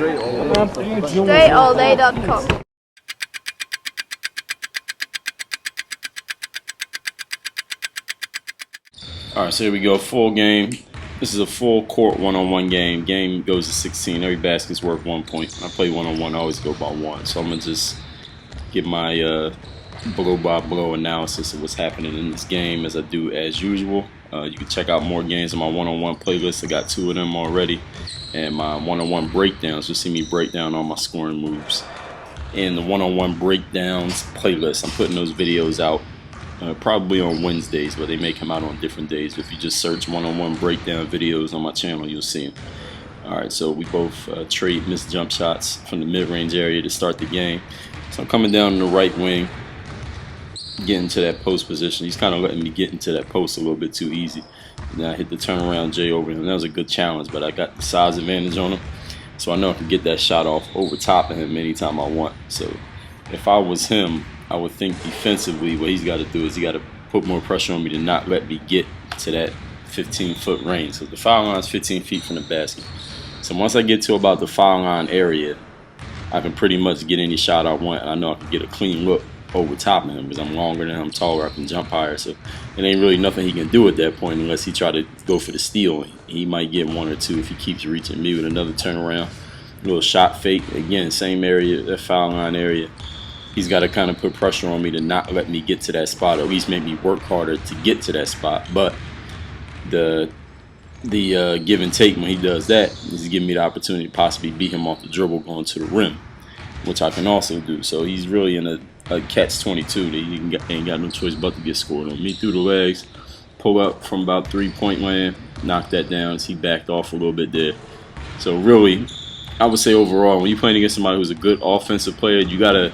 DreAllDay.com. Alright, so here we go, full game. This is a full court one-on-one game. Game goes to 16. Every basket's worth 1 point. When I play one-on-one, I always go by one. So I'm going to just give my blow-by-blow analysis of what's happening in this game as I do as usual. You can check out more games on my one-on-one playlist. I got 2 of them already. And my one-on-one breakdowns, you'll see me break down all my scoring moves. In the one-on-one breakdowns playlist, I'm putting those videos out probably on Wednesdays, but they may come out on different days. If you just search one-on-one breakdown videos on my channel, you'll see them. Alright, so we both trade missed jump shots from the mid-range area to start the game. So I'm coming down in the right wing, getting to that post position. He's kind of letting me get into that post a little bit too easy. And then I hit the turnaround J over him. That was a good challenge, but I got the size advantage on him. So I know I can get that shot off over top of him anytime I want. So if I was him, I would think defensively what he's got to do is he got to put more pressure on me to not let me get to that 15-foot range. So the foul line is 15 feet from the basket. So once I get to about the foul line area, I can pretty much get any shot I want. I know I can get a clean look over top of him because I'm longer than him, I'm taller, I can jump higher. So it ain't really nothing he can do at that point unless he try to go for the steal. He might get 1 or 2 if he keeps reaching me with another turnaround. A little shot fake. Again, same area, that foul line area. He's got to kind of put pressure on me to not let me get to that spot, or at least make me work harder to get to that spot. But the give and take when he does that is giving me the opportunity to possibly beat him off the dribble going to the rim, which I can also do. So he's really in a catch-22 that he ain't got no choice but to get scored on. Me through the legs, pull up from about 3-point land, knock that down as he backed off a little bit there. So really, I would say overall, when you're playing against somebody who's a good offensive player, you got to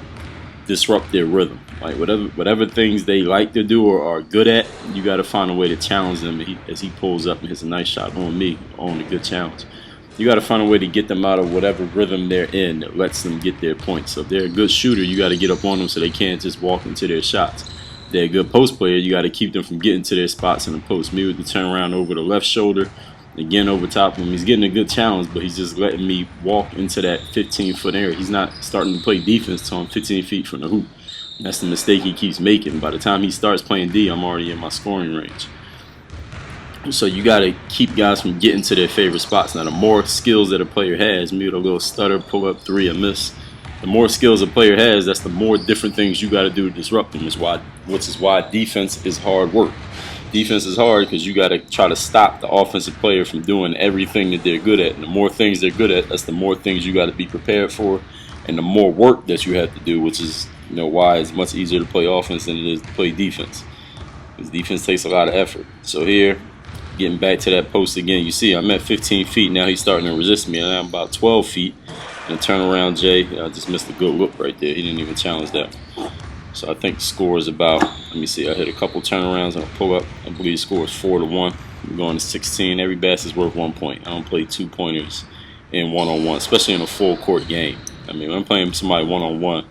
disrupt their rhythm. Like whatever things they like to do or are good at, you got to find a way to challenge them as he pulls up and hits a nice shot on me, on a good challenge. You got to find a way to get them out of whatever rhythm they're in that lets them get their points. So if they're a good shooter, you got to get up on them so they can't just walk into their shots. If they're a good post player, you got to keep them from getting to their spots in the post. Me with the turnaround over the left shoulder, again over top of him. He's getting a good challenge, but he's just letting me walk into that 15-foot area. He's not starting to play defense till I'm 15 feet from the hoop. That's the mistake he keeps making. By the time he starts playing D, I'm already in my scoring range. So you got to keep guys from getting to their favorite spots. Now, the more skills that a player has, me with a little stutter, pull up 3, a miss, the more skills a player has, that's the more different things you got to do to disrupt them, which is why defense is hard work. Defense is hard because you got to try to stop the offensive player from doing everything that they're good at. And the more things they're good at, that's the more things you got to be prepared for, and the more work that you have to do, which is why it's much easier to play offense than it is to play defense. Because defense takes a lot of effort. So here, getting back to that post again, you see I'm at 15 feet. Now he's starting to resist me, and I'm about 12 feet. And turnaround J, I just missed a good look right there. He didn't even challenge that. So I think the score is about, let me see, I hit a couple turnarounds and a pull up. I believe the score is 4-1. We're going to 16. Every basket's worth 1 point. I don't play 2-pointers in one-on-one, especially in a full court game. I mean, when I'm playing somebody one-on-one,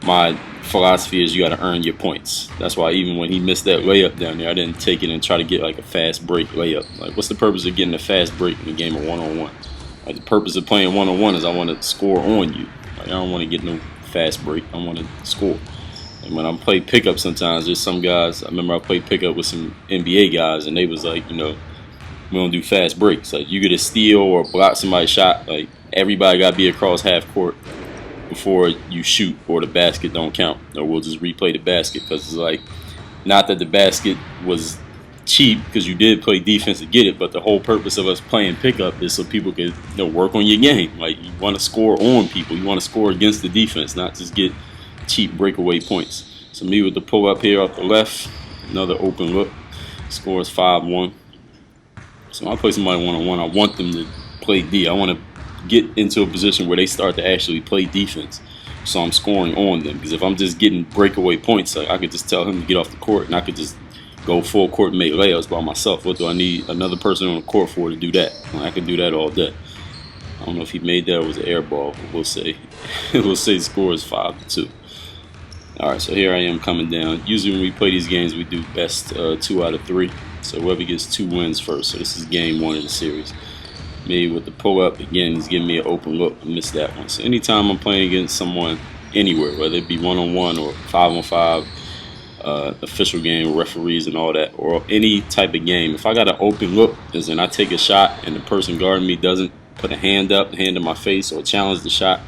my philosophy is you got to earn your points. That's why even when he missed that layup down there, I didn't take it and try to get like a fast break layup. Like, what's the purpose of getting a fast break in a game of one-on-one? Like, the purpose of playing one-on-one is I want to score on you. Like, I don't want to get no fast break. I want to score. And when I play pickup, sometimes there's some guys. I remember I played pickup with some NBA guys, and they was like, we don't do fast breaks. Like, you get a steal or block somebody's shot, like everybody got to be across half court before you shoot, or the basket don't count, or we'll just replay the basket. Because it's like, not that the basket was cheap, because you did play defense to get it, but the whole purpose of us playing pickup is so people can work on your game. Like, you want to score on people, you want to score against the defense, not just get cheap breakaway points. So me with the pull up here off the left, another open look. Score is 5-1. So when I play somebody one-on-one, I want them to play D. I want to get into a position where they start to actually play defense, so I'm scoring on them. Because if I'm just getting breakaway points, like, I could just tell him to get off the court, and I could just go full court and make layups by myself. What do I need another person on the court for to do that? Well, I can do that all day. I don't know if he made that or was an air ball, but we'll say the score is 5-2. Alright, so here I am coming down. Usually when we play these games, we do best 2 out of 3. So whoever gets 2 wins first. So this is game 1 of the series. Me with the pull up, again, he's giving me an open look. I missed that one. So anytime I'm playing against someone anywhere, whether it be 1-on-1 or 5-on-5, official game with referees and all that, or any type of game, if I got an open look, as in I take a shot and the person guarding me doesn't put a hand up, hand in my face, or challenge the shot,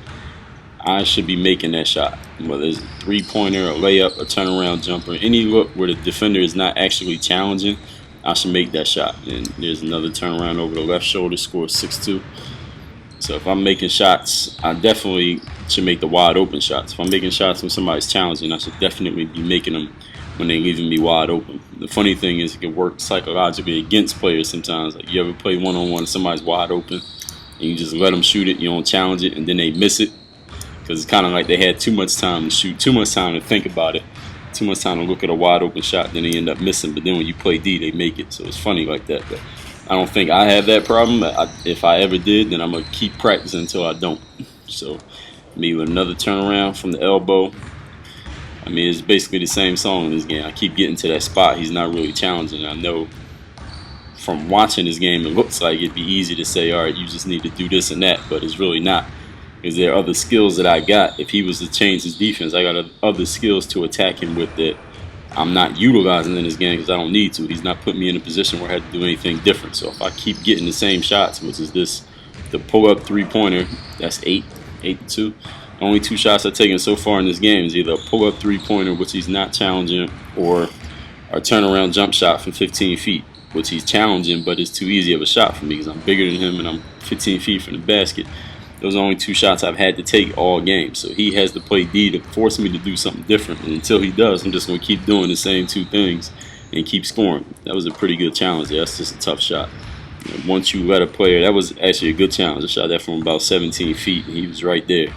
I should be making that shot. Whether it's a three-pointer, a layup, a turnaround jumper, any look where the defender is not actually challenging, I should make that shot. And there's another turnaround over the left shoulder, score 6-2. So if I'm making shots, I definitely should make the wide open shots. If I'm making shots when somebody's challenging, I should definitely be making them when they're leaving me wide open. The funny thing is, it can work psychologically against players sometimes. Like, you ever play 1-on-1 and somebody's wide open and you just let them shoot it, you don't challenge it, and then they miss it, because it's kind of like they had too much time to shoot, too much time to think about it, too much time to look at a wide open shot, then they end up missing. But then when you play D, they make it. So it's funny like that. But I don't think I have that problem. If I ever did, then I'm going to keep practicing until I don't. So me with another turnaround from the elbow. I mean, it's basically the same song in this game. I keep getting to that spot. He's not really challenging. I know from watching this game, it looks like it'd be easy to say, all right, you just need to do this and that, but it's really not. Because there are other skills that I got. If he was to change his defense, I got other skills to attack him with that I'm not utilizing in this game because I don't need to. He's not putting me in a position where I have to do anything different. So if I keep getting the same shots, which is this, the pull-up three-pointer, that's 8-2. Only 2 shots I've taken so far in this game is either a pull-up three-pointer, which he's not challenging, or a turnaround jump shot from 15 feet, which he's challenging, but it's too easy of a shot for me because I'm bigger than him and I'm 15 feet from the basket. Those are only 2 shots I've had to take all game. So he has to play D to force me to do something different. And until he does, I'm just going to keep doing the same 2 things and keep scoring. That was a pretty good challenge. That's just a tough shot. Once you let a player, that was actually a good challenge. I shot that from about 17 feet, and he was right there.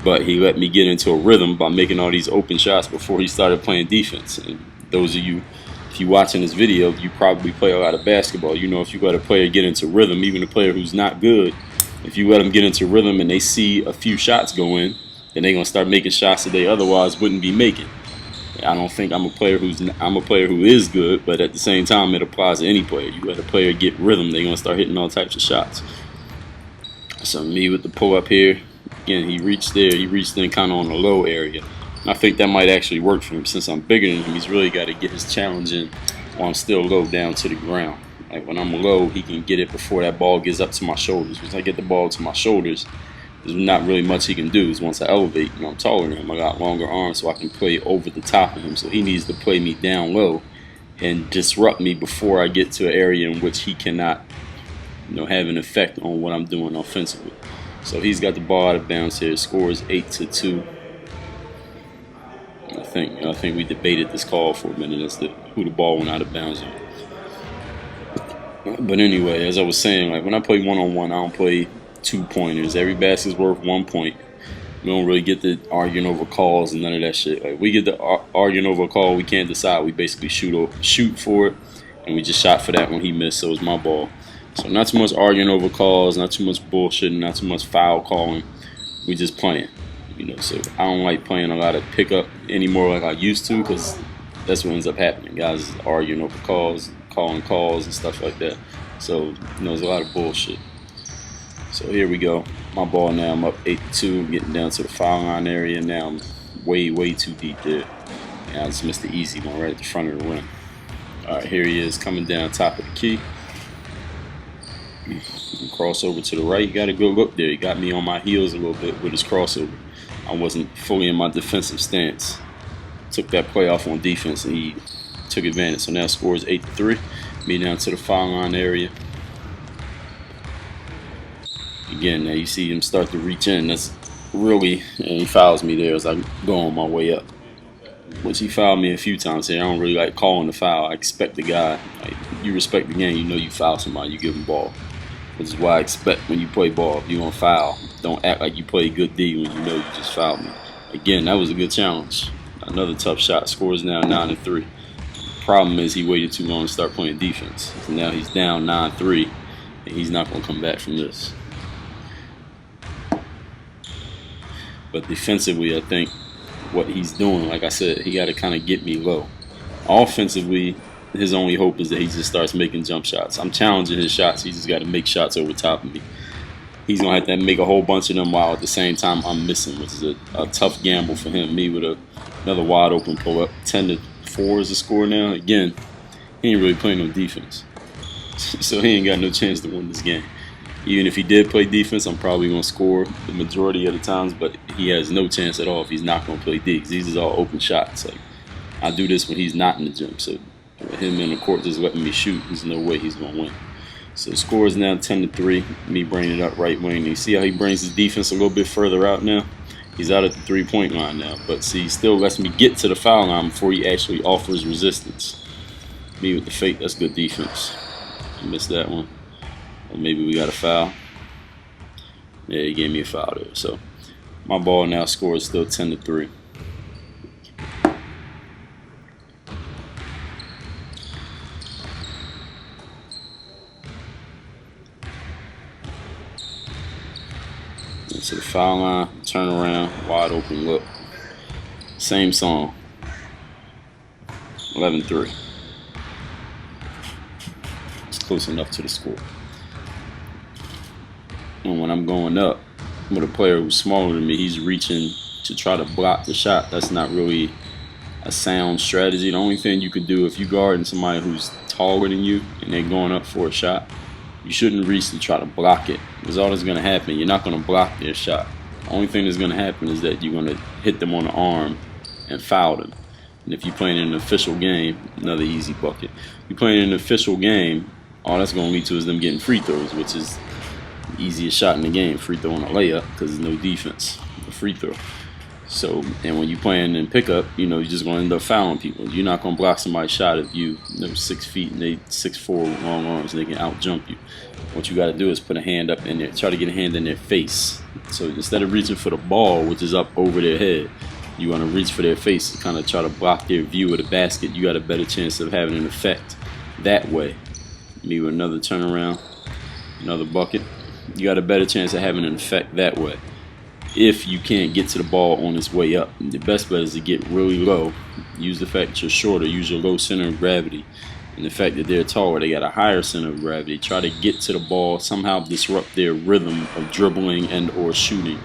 But he let me get into a rhythm by making all these open shots before he started playing defense. And those of you, if you're watching this video, you probably play a lot of basketball. You know, if you let a player get into rhythm, even a player who's not good, if you let them get into rhythm and they see a few shots go in, then they're gonna start making shots that they otherwise wouldn't be making. I don't think I'm a player who is good, but at the same time, it applies to any player. You let a player get rhythm, they're gonna start hitting all types of shots. So me with the pull up here, again, he reached there. He reached in kind of on the low area. I think that might actually work for him since I'm bigger than him. He's really got to get his challenge in while I'm still low down to the ground. Like when I'm low, he can get it before that ball gets up to my shoulders. Once I get the ball to my shoulders, there's not really much he can do. Once I elevate, I'm taller than him. I got longer arms, so I can play over the top of him. So he needs to play me down low and disrupt me before I get to an area in which he cannot, have an effect on what I'm doing offensively. So he's got the ball out of bounds here. Scores 8-2. I think we debated this call for a minute as to who the ball went out of bounds on. But anyway, as I was saying, like when I play 1-on-1, I don't play 2-pointers. Every basket's worth 1 point. We don't really get to arguing over calls and none of that shit. Like we get to arguing over a call, we can't decide. We basically shoot for it, and we just shot for that when he missed, so it's my ball. So not too much arguing over calls, not too much bullshit, not too much foul calling. We just playing, So I don't like playing a lot of pickup anymore like I used to, because that's what ends up happening. Guys arguing over calls, calling calls and stuff like that. So there's a lot of bullshit. So here we go. My ball now. I'm up 8-2. I'm getting down to the foul line area now. I'm way too deep there. And I just missed the easy one right at the front of the rim. All right, here he is coming down top of the key. Cross over to the right. He got a good look there. He got me on my heels a little bit with his crossover. I wasn't fully in my defensive stance. Took that play off on defense, and he took advantage. So now scores 8-3. Me down to the foul line area. Again, now you see him start to reach in. That's really, and he fouls me there as I go on my way up. Which he fouled me a few times here. I don't really like calling the foul. I expect the guy. Like, you respect the game. You foul somebody, you give him ball. Which is why I expect when you play ball, if you're going to foul, don't act like you play good D when you just fouled me. Again, that was a good challenge. Another tough shot. Scores now 9-3. Problem is he waited too long to start playing defense. So now he's down 9-3, and he's not going to come back from this. But defensively, I think what he's doing, like I said, he got to kind of get me low. Offensively, his only hope is that he just starts making jump shots. I'm challenging his shots. He just got to make shots over top of me. He's going to have to make a whole bunch of them while at the same time I'm missing, which is a tough gamble for him. Me with another wide open pull up. 10-4 is the score now. Again, he ain't really playing no defense. So he ain't got no chance to win this game. Even if he did play defense, I'm probably going to score the majority of the times, but he has no chance at all if he's not going to play D. These are all open shots. Like, I do this when he's not in the gym. So with him in the court just letting me shoot, there's no way he's going to win. So the score is now 10-3. Me bringing it up right wing. You see how he brings his defense a little bit further out now? He's out at the three-point line now. But see, he still lets me get to the foul line before he actually offers resistance. Me with the fake, that's good defense. I missed that one. Or maybe we got a foul. Yeah, he gave me a foul there. So my ball now score is still 10-3. To the foul line, turn around, wide open look. Same song. 11-3. It's close enough to the score. And when I'm going up with a player who's smaller than me, he's reaching to try to block the shot. That's not really a sound strategy. The only thing you could do if you're guarding somebody who's taller than you and they're going up for a shot, you shouldn't reach to try to block it, because all that's going to happen, you're not going to block their shot. The only thing that's going to happen is that you're going to hit them on the arm and foul them. And if you're playing in an official game, another easy bucket. If you're playing in an official game, all that's going to lead to is them getting free throws, which is the easiest shot in the game, free throw on a layup, because there's no defense, a free throw. So, and when you're playing in pickup, you're just going to end up fouling people. You're not going to block somebody's shot if you 6 feet and they 6'4" with long arms, and they can out jump you. What you got to do is put a hand up in there, try to get a hand in their face. So instead of reaching for the ball, which is up over their head, you want to reach for their face and kind of try to block their view of the basket. You got a better chance of having an effect that way. Me with another turnaround, another bucket. You got a better chance of having an effect that way. If you can't get to the ball on its way up, the best bet is to get really low. Use the fact that you're shorter. Use your low center of gravity. And the fact that they're taller, they got a higher center of gravity. Try to get to the ball, somehow disrupt their rhythm of dribbling and or shooting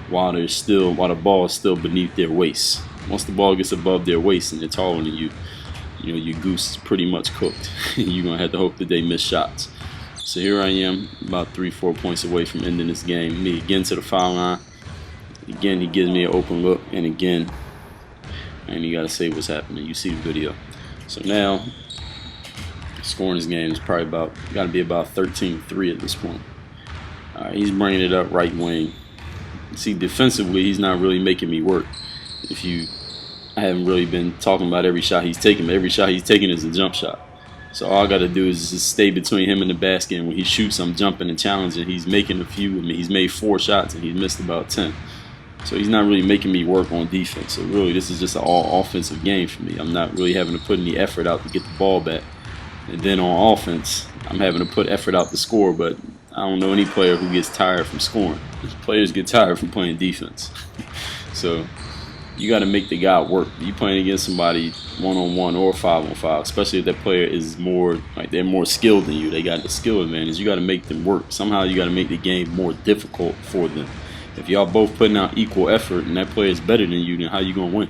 while the ball is still beneath their waist. Once the ball gets above their waist and they're taller than you, your goose is pretty much cooked. You're going to have to hope that they miss shots. So here I am, about 3-4 points away from ending this game. Me again to the foul line. Again, he gives me an open look, and again, and you gotta say what's happening. You see the video. So now, scoring this game is probably gotta be about 13-3 at this point. All right, he's bringing it up right wing. See, defensively, he's not really making me work. I haven't really been talking about every shot he's taking, but every shot he's taking is a jump shot. So all I got to do is just stay between him and the basket, and when he shoots, I'm jumping and challenging. He's making a few. He's made 4 shots, and he's missed about 10. So he's not really making me work on defense. So really, this is just an all-offensive game for me. I'm not really having to put any effort out to get the ball back. And then on offense, I'm having to put effort out to score, but I don't know any player who gets tired from scoring. Players get tired from playing defense. So you got to make the guy work. You playing against somebody 1-on-1 or 5-on-5, especially if that player is they're more skilled than you. They got the skill advantage. You got to make them work. Somehow you got to make the game more difficult for them. If y'all both putting out equal effort and that player is better than you, then how you gonna win?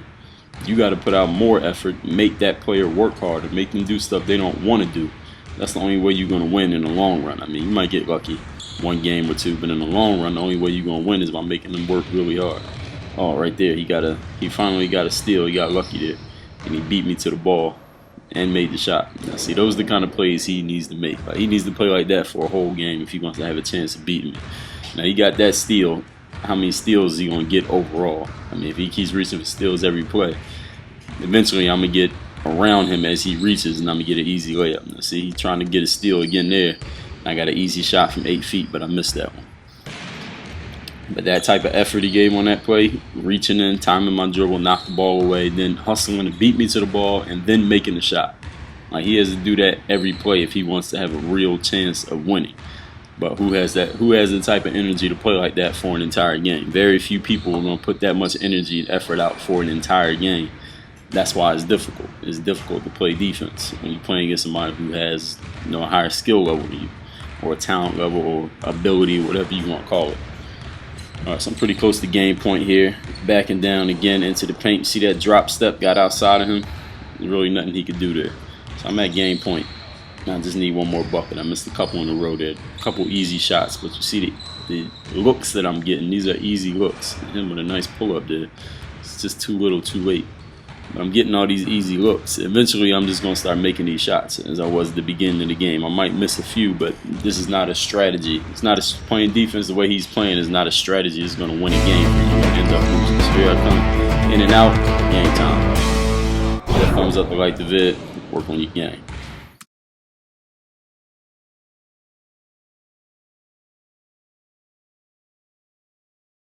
You got to put out more effort, make that player work harder, make them do stuff they don't want to do. That's the only way you're gonna win in the long run. I mean, you might get lucky 1 game or 2, but in the long run, the only way you're gonna win is by making them work really hard. Oh, right there, he finally got a steal. He got lucky there, and he beat me to the ball and made the shot. Now, see, those are the kind of plays he needs to make. Like, he needs to play like that for a whole game if he wants to have a chance of beating me. Now, he got that steal. How many steals is he going to get overall? I mean, if he keeps reaching for steals every play, eventually I'm going to get around him as he reaches, and I'm going to get an easy layup. Now, see, he's trying to get a steal again there. I got an easy shot from 8 feet, but I missed that one. But that type of effort he gave on that play, reaching in, timing my dribble, knock the ball away, then hustling to beat me to the ball, and then making the shot. Like, he has to do that every play if he wants to have a real chance of winning. But who has that? Who has the type of energy to play like that for an entire game? Very few people are going to put that much energy and effort out for an entire game. that's why it's difficult. It's difficult to play defense when you're playing against somebody who has, you know, a higher skill level than you, or a talent level, or ability, whatever you want to call it. All right, so I'm pretty close to game point here. Backing down again into the paint. See that drop step got outside of him? There's really nothing he could do there. So I'm at game point. Now I just need one more bucket. I missed a couple in a row there. A couple easy shots, but you see the looks that I'm getting. These are easy looks. Him with a nice pull up there. It's just too little, too late. But I'm getting all these easy looks. Eventually, I'm just going to start making these shots as I was at the beginning of the game. I might miss a few, but this is not a strategy. It's not playing defense the way he's playing is not a strategy. It's going to win a game. You're going to end up losing. So here I come, in and out, game time. Thumbs up to like the vid. Work on your game.